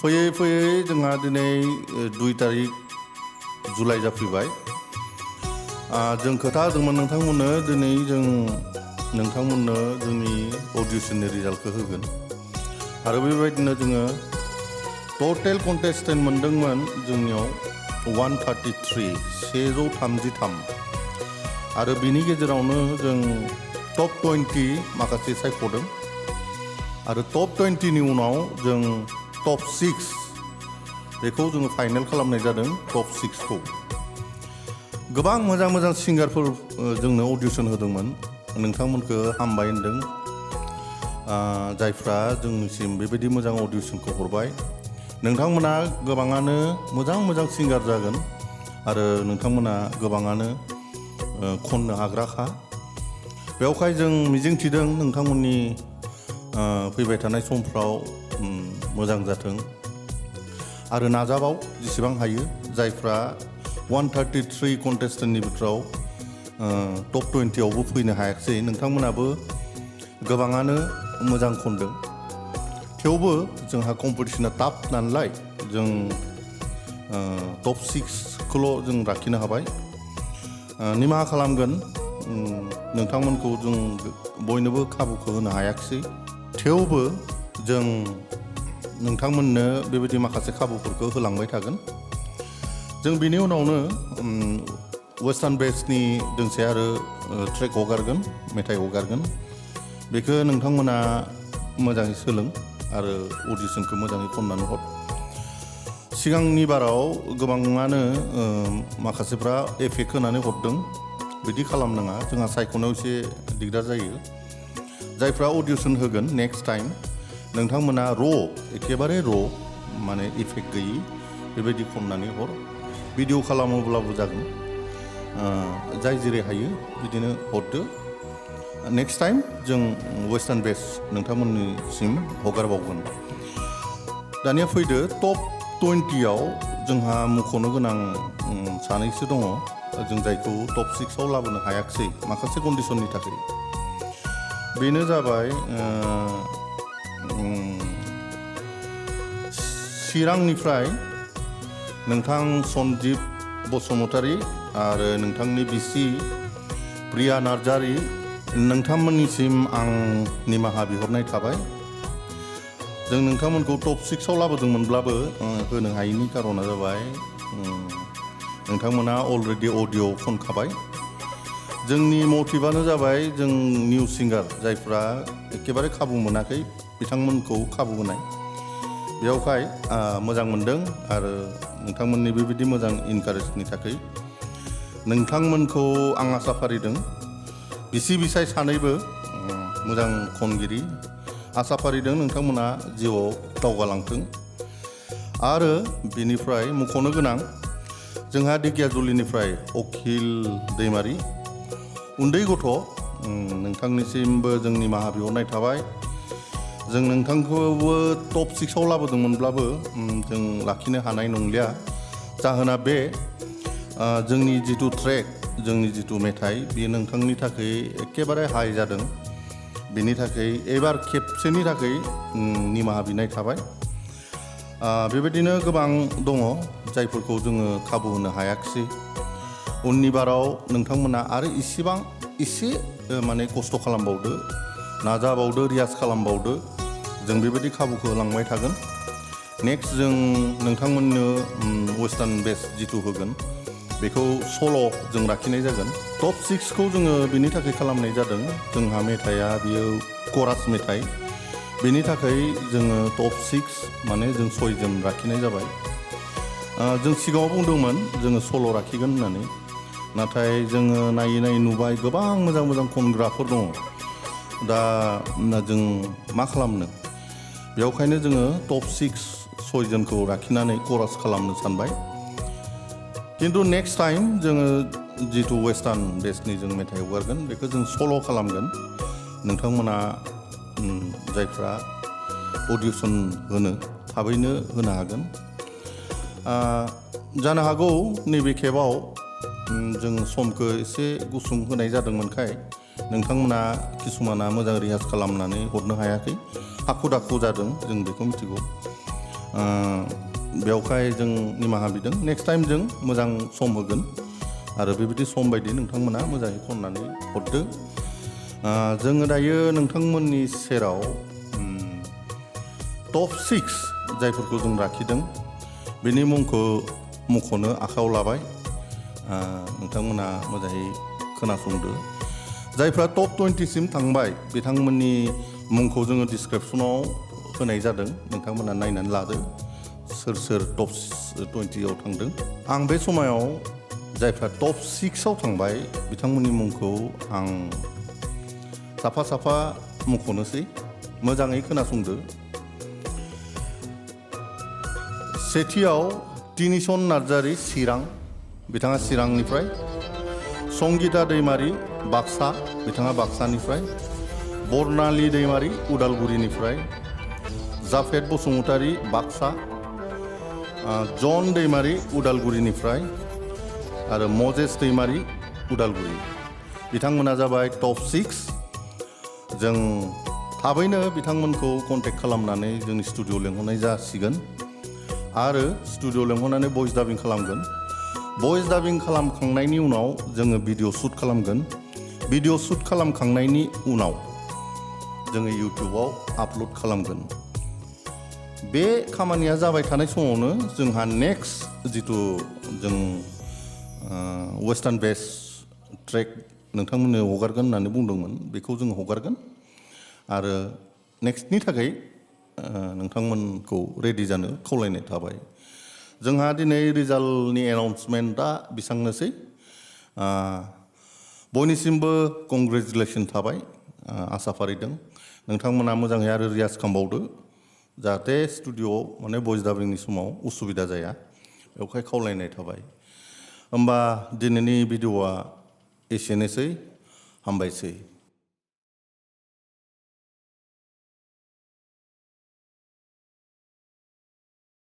फैयै फैयै जोंहा दिनै 2 तारिख जुलाइ जाफैबाय। जों खोथा होदोंमोन नोंथांमोननो दिनै जों नोंथांमोननो जोंनि अडिशननि रिजाल्टखौ होगोन आरो बेबायदिनो जोङो टटेल कन्टेस्टेन्ट मोनदोंमोन जोंनियाव 133 आरो बिनि गेजेरावनो जों टप 20 माखासे सायख'दों आरो टप 20 नि उनाव जों टप 6 बेखौ जोङो फाइनाल खालामनाय जादों। टप 6 खौ गोबां मोजां मोजां सिंगारफोर जोंनो अडिशन होदोंमोन। नोंथांमोनखौ हामबाय होनदों जायफ्रा जोंनिसिम बेबायदि मोजां अडिशनखौ हरबाय। नोंथांमोना गोबाङानो मोजां मोजां सिंगार जागोन आरो नोंथांमोना गोबाङानो खननो हाग्राखा। बेवहाय जों मिजिंथिदों नोंथांमोननि फैबाय थानाय समफ्राव मोजां जाथों आरो नाजाबाव जेसेबां हायो। जायफ्रा 133 कन्टेस्टेन्टनि बिथोराव टप 20 आवबो फैनो हायाखिसै नोंथांमोनाबो गोबाङानो मोजां खनदों। थेवबो जोंहा कम्पिटिशना टाफ नालाय जों टप 6 खौल' जों लाखिनो हाबाय। निमाहा खालामगोन नोंथांमोनखौ जों बयनोबो खाबुखौ होनो हायाखिसै। थेवबो जों नोंथांमोननो बेबायदि माखासे खाबुफोरखौ होलांबाय थागोन। जों बिनि उनावनो वेस्टार्न बेस्टनि दोंसे आरो ट्रेक हगारगोन, मेथाइ हगारगोन। बेखौ नोंथांमोना मोजाङै सोलों आरो अडिशनखौ मोजाङै खननानै हर। सिगांनि बाराव गोबाङानो माखासेफ्रा एफेक्ट होनानै हरदों। बिदि खालामनाङा, जोंहा सायख'नायाव एसे दिगदार जायो। जायफ्रा अडिशन होगोन नेक्स्ट टाइम नोंथांमोना एखेबारे माने इफेक्ट गैयि बेबायदि खननानै हर। भिडिअ खालामोब्लाबो जागोन। जाय जेरै हायो बिदिनो हरदो। नेक्स्ट टाइम जों वेस्टार्न बेस्ट नोंथांमोननिसिम हगारबावगोन। दानिया फैदो टप 20 आव जोंहा मुंख'नो गोनां सानैसो दङ जों जायखौ टप 6 आव लाबोनो हायाखिसै माखासे कन्डिशननि थाखाय। बेनो जाबाय चिरांनिफ्राय नोंथां सन्जिब बसुमतारी आरो नोंथांनि बिसि प्रिया नार्जारी। नोंथांमोननिसिम आं निमाहा बिहरनाय थाबाय। जों नोंथांमोनखौ टप 6 आव लाबोदोंमोनब्लाबो होनो हायैनि कारना जाबाय नोंथांमोना अलरेडि अडिअ खनखाबाय। जोंनि मटिभआनो जाबाय जों निउ सिंगार जायफ्रा एखेबारे खाबु मोनाखै बिथांमोनखौ खाबु होनाय। बेयावहाय मोजां मोनदों आरो नोंथांमोननि बेबायदि मोजां इनकारेजनि थाखाय नोंथांमोनखौ आं आसा फारिदों। बिसि बिसाय सानैबो मोजां खनगिरि। आसा फारिदों नोंथांमोना जिउआव दावगालांथों। आरो बिनिफ्राय मुंख'नो गोनां जोंहा दिगियाजुलिनिफ्राय अखिल दैमारि उन्दै गथ'। नोंथांनिसिमबो जों निमाहा बिहरनाय थाबाय। जों नोंथांखौबो टप 6 आव लाबोदोंमोनब्लाबो जों लाखिनो हानाय नंलिया। जाहोना बे जोंनि जिथु ट्रेक, जोंनि जिथु मेथाइ बेयो नोंथांनि थाखाय एखेबारे हाइ जादों। बेनि थाखाय एबार खेबसेनि थाखाय निमाहा बिनाय थाबाय। बेबायदिनो गोबां दङ जायफोरखौ जोङो खाबु होनो हायाखिसै। उननि बाराव नोंथांमोना आरो एसे माने खस्थ' खालामबावदो, नाजाबावदो, रियाज खालामबावदो। जों बेबायदि खाबुखौ होलांबाय थागोन। नेक्स्ट जों नोंथांमोननो वेस्टार्न बेस्ट जिथु होगोन बेखौ सल' जों लाखिनाय जागोन। टप 6 खौ जोङो बेनि थाखाय खालामनाय जादों जोंहा मेथाइआ बियो करास मेथाइ। बेनि थाखाय जोङो टप 6 माने जों 6 जन लाखिनाय जाबाय। जों सिगाङाव बुंदोंमोन जोङो सल' लाखिगोन होननानै, नाथाय जोङो नायै नायै नुबाय गोबां मोजां मोजां खनग्राफोर दङ। दा जों मा खालामनो, बेयावखायनो जोङो टप 6 जनखौ लाखिनानै करास खालामनो सानबाय। खिन्थु नेक्स्ट टाइम जोङो जिथु वेस्टार्न बेस्टनि जों मेथाइ हगारगोन बेखौ जों सल' खालामगोन। नोंथांमोना जायफ्रा अडिशन होनो थाबैनो होनो हागोन। जानो हागौ नैबे खेबाव जों समखौ एसे गुसुं होनाय जादोंमोनखाय नोंथांमोना किसुमाना मोजां रियाज खालामनानै हरनो हायाखै, हाखु दाखु जादों, जों बेखौ मिथिगौ। बेवहाय जों निमाहा बिदों नेक्स्ट टाइम जों मोजां सम होगोन आरो बेबायदि सम बायदि नोंथांमोना मोजाङै खननानै हरदो जोङो दायो नोंथांमोननि सेराव टप 6 जायफोरखौ जों लाखिदों बेनि मुंखौ मख'नो आखायाव लाबाय नोंथांमोना मोजाङै खोनासंदो जायफ्रा टप 20 सिम थांबाय बिथांमोननि मुंखौ जोङो डिसक्रिपसनाव होनाय जादों नोंथांमोना नायनानै लादो सोर सोर टप 20 आव थांदों आं बे समाव जायफ्रा टप 6 आव थांबाय बिथांमोननि मुंखौ आं साफा साफा मख'नोसै मोजाङै खोनासंदो सेथियाव तिनिसन नार्जारी चिरां बिथाङा चिरांनिफ्राय संगिता दैमारी बाक्सा बिथाङा बाक्सानिफ्राय बरनाली दैमारी उदालगुरिनिफ्राय जाफेद बसुमतारी बाक्सा जन दैमारी उदालगुरिनिफ्राय आरो मजेश दैमारी उदालगुरि बिथांमोना जाबाय टप 6 जों थाबैनो बिथांमोनखौ कन्टेक्ट खालामनानै जोंनि स्टुडिअ लेंहरनाय जासिगोन आरो स्टुडिअ लेंहरनानै भइस डाबिं खालामगोन भइस डाबिं खालामखांनायनि उनाव जोङो भिडिअ शुट खालामगोन भिडिअ शुट खालामखांनायनि उनाव जोङो इउटिउबाव आपल'ड खालामगोन बे खामानिया जाबाय थानाय समावनो जोंहा नेक्स्ट जिथु जों वेस्टार्न बेस ट्रेक नोंथांमोननो हगारगोन होननानै बुंदोंमोन बेखौ जों हगारगोन आरो नेक्स्टनि थाखाय नोंथांमोनखौ रेडि जानो खावलायनाय थाबाय जोंहा दिनै रिजाल्टनि एनाउन्समेन्टआ बेसांनोसै बयनिसिमबो कंग्रेचुलेसन थाबाय आसा फारिदों नोंथांमोना मोजाङै आरो रियाज खालामबावदो जाहाथे स्टुडिअ'आव माने भइस डाबिंनि समाव उसुबिदा जाया बेवहाय खावलायनाय थाबाय होमबा दिनैनि भिडिअ'आ एसेनोसै हामबायसै